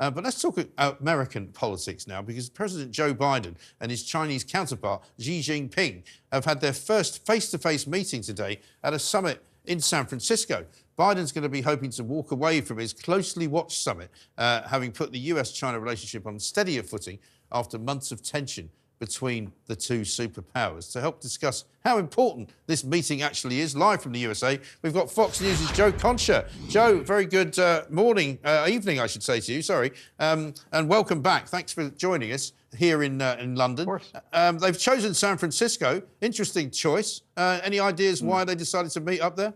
But let's talk American politics now, because President Joe Biden and his Chinese counterpart, Xi Jinping, have had their first face-to-face meeting today at a summit in San Francisco. Biden's going to be hoping to walk away from his closely watched summit, having put the US-China relationship on steadier footing after months of tension between the two superpowers. To help discuss how important this meeting actually is, live from the USA, we've got Fox News' Joe Concha. Joe, very good evening, I should say to you, sorry, and welcome back. Thanks for joining us here in London. Of course. They've chosen San Francisco. Interesting choice. Any ideas why they decided to meet up there?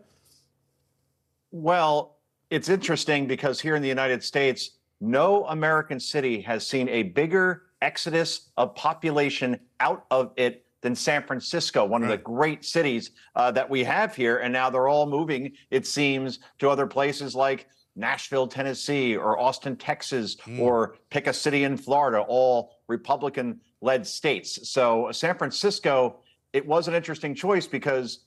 Well, it's interesting because here in the United States, no American city has seen a bigger exodus of population out of it than San Francisco, one of the great cities that we have here. And now they're all moving, it seems, to other places like Nashville, Tennessee, or Austin, Texas, or pick a city in Florida, all Republican-led states. So San Francisco, it was an interesting choice because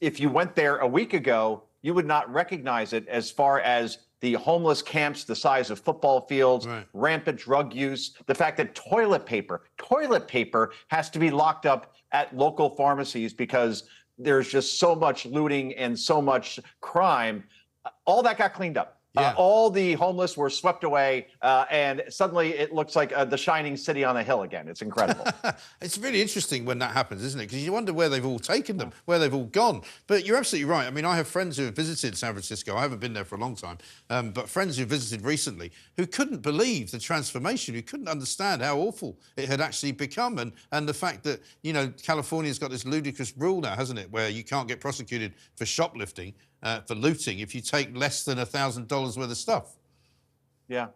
if you went there a week ago, you would not recognize it as far as the homeless camps the size of football fields, rampant drug use, the fact that toilet paper has to be locked up at local pharmacies because there's just so much looting and so much crime. All that got cleaned up. All the homeless were swept away, and suddenly it looks like the shining city on a hill again. It's incredible. It's really interesting when that happens, isn't it? Because you wonder where they've all taken them, where they've all gone. But you're absolutely right. I mean, I have friends who have visited San Francisco. I haven't been there for a long time, but friends who visited recently who couldn't believe the transformation, who couldn't understand how awful it had actually become, and the fact that, you know, California's got this ludicrous rule now, hasn't it, where you can't get prosecuted for shoplifting, for looting, if you take less than $1,000 worth of stuff. Yeah.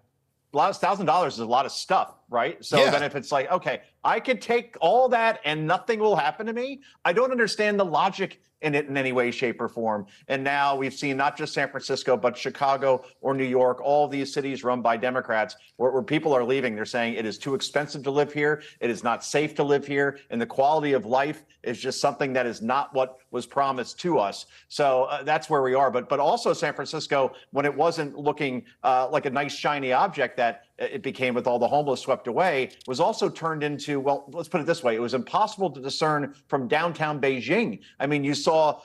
$1,000 is a lot of stuff, right? So then if it's like, okay, I could take all that and nothing will happen to me, I don't understand the logic in it in any way, shape, or form. And now we've seen not just San Francisco, but Chicago or New York, all these cities run by Democrats where people are leaving. They're saying it is too expensive to live here. It is not safe to live here. And the quality of life is just something that is not what was promised to us. So that's where we are. But also San Francisco, when it wasn't looking like a nice, shiny object that it became with all the homeless swept away, was also turned into, well, let's put it this way. It was impossible to discern from downtown Beijing. I mean, you saw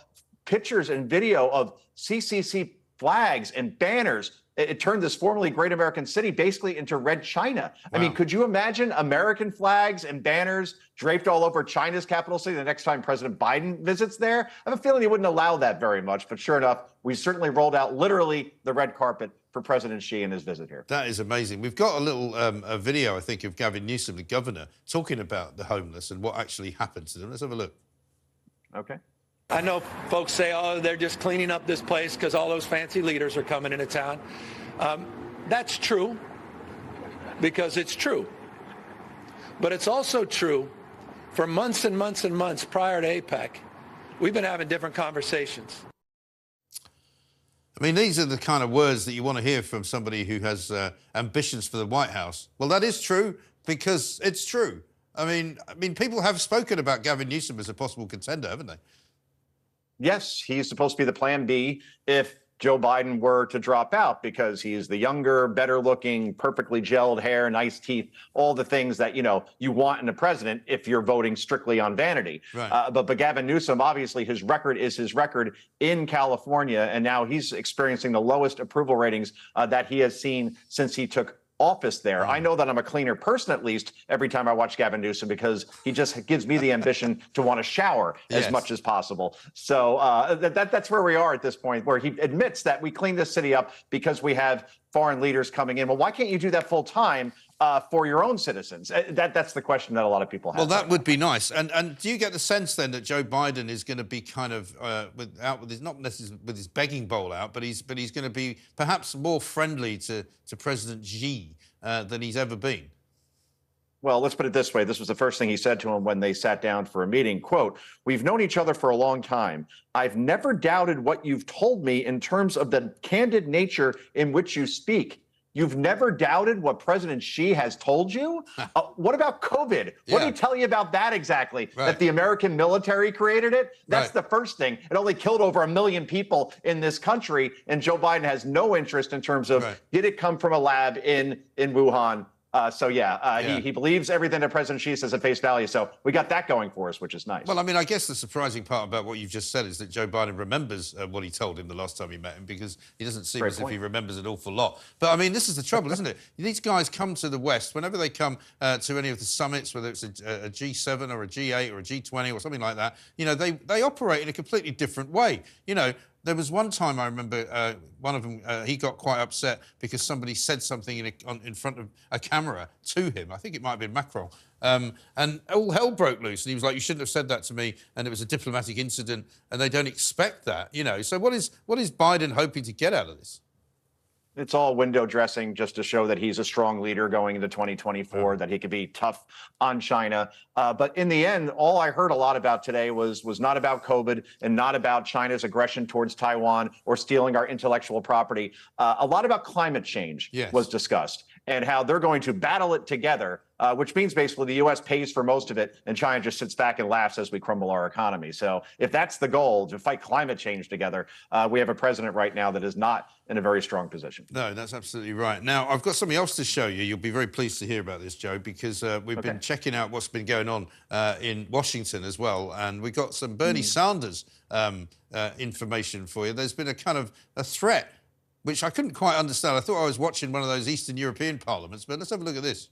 pictures and video of CCC flags and banners. It turned this formerly great American city basically into red China. I mean, could you imagine American flags and banners draped all over China's capital city the next time President Biden visits there? I have a feeling he wouldn't allow that very much, but sure enough, we certainly rolled out literally the red carpet for President Xi and his visit here. That is amazing. We've got a little a video, I think, of Gavin Newsom, the governor, talking about the homeless and what actually happened to them. Let's have a look. Okay. I know folks say, oh, they're just cleaning up this place because all those fancy leaders are coming into town. That's true, because it's true. But it's also true for months and months and months prior to APEC, we've been having different conversations. I mean, these are the kind of words that you want to hear from somebody who has ambitions for the White House. Well, that is true because it's true. I mean, people have spoken about Gavin Newsom as a possible contender, haven't they? Yes, he's supposed to be the plan B if Joe Biden were to drop out, because he's the younger, better looking, perfectly gelled hair, nice teeth, all the things that, you know, you want in a president if you're voting strictly on vanity. But Gavin Newsom, obviously his record is his record in California, and now he's experiencing the lowest approval ratings that he has seen since he took office there. I know that I'm a cleaner person, at least, every time I watch Gavin Newsom, because he just gives me the ambition to want to shower as much as possible. So that's where we are at this point, where he admits that we cleaned this city up because we have foreign leaders coming in. Well, why can't you do that full time for your own citizens? That's the question that a lot of people have. Well, that would be nice. And do you get the sense then that Joe Biden is going to be kind of with his, not necessarily with his begging bowl out, but he's going to be perhaps more friendly to President Xi than he's ever been? Well, let's put it this way. This was the first thing he said to him when they sat down for a meeting. Quote, "We've known each other for a long time. I've never doubted what you've told me in terms of the candid nature in which you speak. You've never doubted what President Xi has told you? What about COVID? What did he tell you about that exactly? Right. That the American military created it? That's the first thing. It only killed over 1 million people in this country, and Joe Biden has no interest in terms of did it come from a lab in Wuhan? He believes everything that President Xi says at face value. So we got that going for us, which is nice. Well, I mean, I guess the surprising part about what you've just said is that Joe Biden remembers what he told him the last time he met him, because he doesn't seem as if he remembers an awful lot. But, I mean, this is the trouble, isn't it? These guys come to the West, whenever they come to any of the summits, whether it's a G7 or a G8 or a G20 or something like that, you know, they operate in a completely different way. You know, there was one time I remember one of them, he got quite upset because somebody said something in front of a camera to him. I think it might have been Macron. And all hell broke loose. And he was like, you shouldn't have said that to me. And it was a diplomatic incident. And they don't expect that, you know. So what is Biden hoping to get out of this? It's all window dressing just to show that he's a strong leader going into 2024, that he could be tough on China. But in the end, all I heard a lot about today was not about COVID and not about China's aggression towards Taiwan or stealing our intellectual property. A lot about climate change was discussed, and how they're going to battle it together, which means basically the U.S. pays for most of it and China just sits back and laughs as we crumble our economy. So if that's the goal, to fight climate change together, we have a president right now that is not in a very strong position. No, that's absolutely right. Now, I've got something else to show you. You'll be very pleased to hear about this, Joe, because we've been checking out what's been going on in Washington as well. And we got some Bernie Sanders information for you. There's been a kind of a threat, which I couldn't quite understand. I thought I was watching one of those Eastern European parliaments, but let's have a look at this.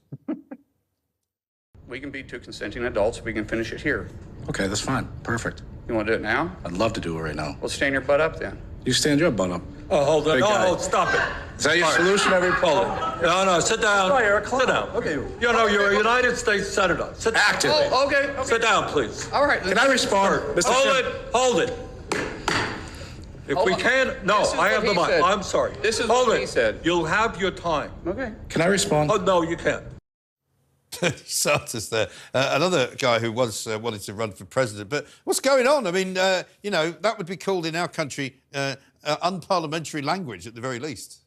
We can be two consenting adults. We can finish it here. Okay, that's fine. Perfect. You want to do it now? I'd love to do it right now. Well, stand your butt up then. You stand your butt up. Oh, hold on. Big guy. No, stop it. Is that your solution, everybody? No, sit down. Sorry, Eric, sit down. Okay. You know, you're a United States Senator. Sit down. Active. Oh, okay. Sit down, please. All right. Can I respond? Mr. Hold it. If we can, no, I have the mic. I'm sorry. This is hold what it. he said. You'll have your time. Okay. Can I respond? Oh, no, you can't. Sanders there, another guy who was wanted to run for president. But what's going on? I mean, you know, that would be called in our country unparliamentary language at the very least.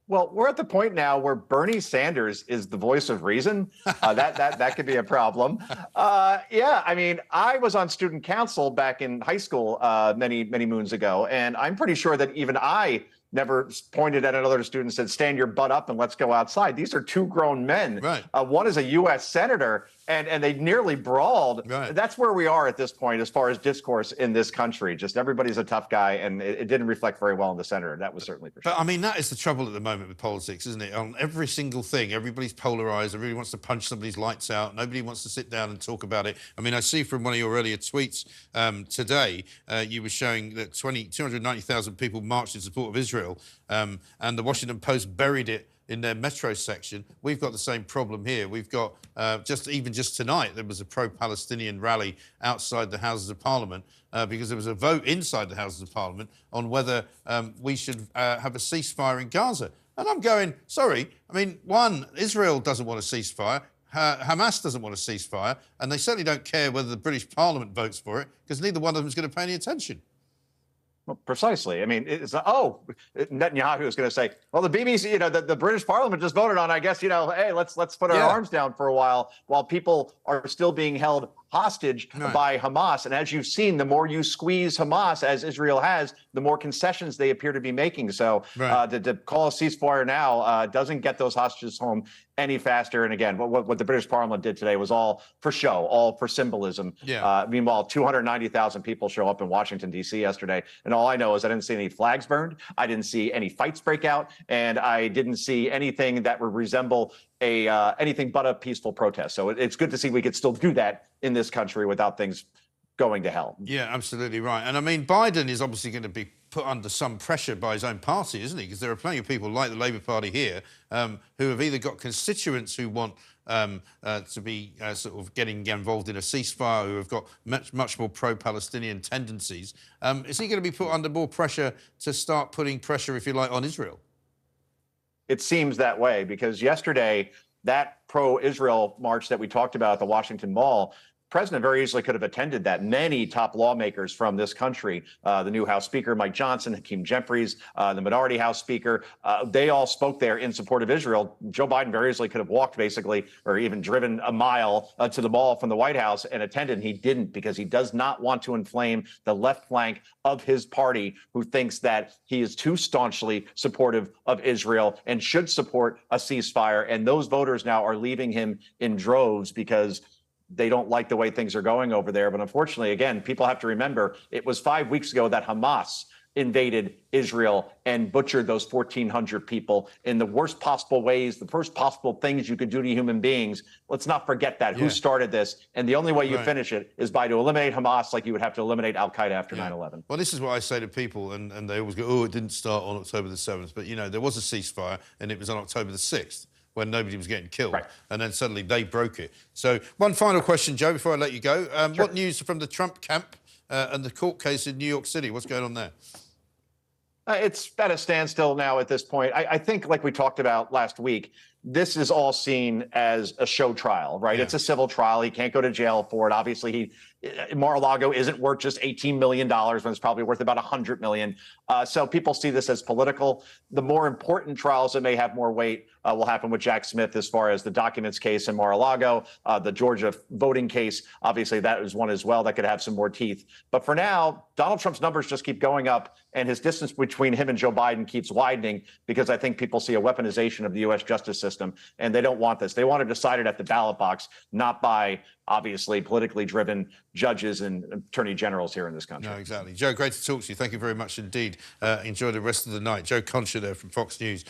Well, we're at the point now where Bernie Sanders is the voice of reason. That could be a problem. Yeah, I mean, I was on student council back in high school many moons ago, and I'm pretty sure that even I never pointed at another student and said, stand your butt up and let's go outside. These are two grown men. Right. One is a U.S. senator, and they nearly brawled. Right. That's where we are at this point as far as discourse in this country. Just everybody's a tough guy, and it didn't reflect very well on the senator. That was certainly for sure. But, I mean, that is the trouble at the moment with politics, isn't it? On every single thing, everybody's polarised. Everybody wants to punch somebody's lights out. Nobody wants to sit down and talk about it. I mean, I see from one of your earlier tweets today, you were showing that 290,000 people marched in support of Israel, and the Washington Post buried it in their metro section. We've got the same problem here. We've got, just tonight, there was a pro-Palestinian rally outside the Houses of Parliament because there was a vote inside the Houses of Parliament on whether we should have a ceasefire in Gaza. And I'm going, sorry, I mean, one, Israel doesn't want a ceasefire. Hamas doesn't want a ceasefire. And they certainly don't care whether the British Parliament votes for it, because neither one of them is going to pay any attention. Well, precisely. I mean, it's Netanyahu is going to say, well, the BBC, you know, the British Parliament just voted on, I guess, you know, hey, let's put our arms down for a while people are still being held hostage by Hamas. And as you've seen, the more you squeeze Hamas, as Israel has, the more concessions they appear to be making. So to call a ceasefire now doesn't get those hostages home any faster. And again, what the British Parliament did today was all for show, all for symbolism. Meanwhile, 290,000 people show up in Washington, D.C. yesterday. And all I know is I didn't see any flags burned. I didn't see any fights break out. And I didn't see anything that would resemble anything but a peaceful protest. So it's good to see we could still do that in this country without things going to hell. Yeah, absolutely right. And I mean, Biden is obviously going to be put under some pressure by his own party, isn't he? Because there are plenty of people like the Labour Party here who have either got constituents who want to be sort of getting involved in a ceasefire, who have got much more pro-Palestinian tendencies. Is he going to be put under more pressure to start putting pressure, if you like, on Israel? It seems that way, because yesterday, that pro-Israel march that we talked about at the Washington Mall, president very easily could have attended that. Many top lawmakers from this country, the new House Speaker, Mike Johnson, Hakeem Jeffries, the minority House Speaker, they all spoke there in support of Israel. Joe Biden very easily could have walked basically, or even driven a mile to the mall from the White House and attended. And he didn't, because he does not want to inflame the left flank of his party, who thinks that he is too staunchly supportive of Israel and should support a ceasefire. And those voters now are leaving him in droves because they don't like the way things are going over there. But unfortunately, again, people have to remember, it was 5 weeks ago that Hamas invaded Israel and butchered those 1,400 people in the worst possible ways, the worst possible things you could do to human beings. Let's not forget that. Who started this? And the only way you finish it is by to eliminate Hamas, like you would have to eliminate al-Qaeda after 9/11. Well, this is what I say to people, and they always go, oh, it didn't start on October the 7th. But, you know, there was a ceasefire, and it was on October the 6th. When nobody was getting killed, and then suddenly they broke it. So one final question, Joe, before I let you go. What news from the Trump camp and the court case in New York City? What's going on there? It's at a standstill now at this point. I think, like we talked about last week, this is all seen as a show trial, right? It's a civil trial. He can't go to jail for it. Obviously, Mar-a-Lago isn't worth just $18 million when it's probably worth about $100 million. So people see this as political. The more important trials that may have more weight will happen with Jack Smith, as far as the documents case in Mar-a-Lago, the Georgia voting case. Obviously, that is one as well that could have some more teeth. But for now, Donald Trump's numbers just keep going up, and his distance between him and Joe Biden keeps widening, because I think people see a weaponization of the U.S. justice system, and they don't want this. They want to decide it at the ballot box, not by, obviously, politically driven judges and attorney generals here in this country. No, exactly. Joe, great to talk to you. Thank you very much indeed. Enjoy the rest of the night. Joe Concha there from Fox News.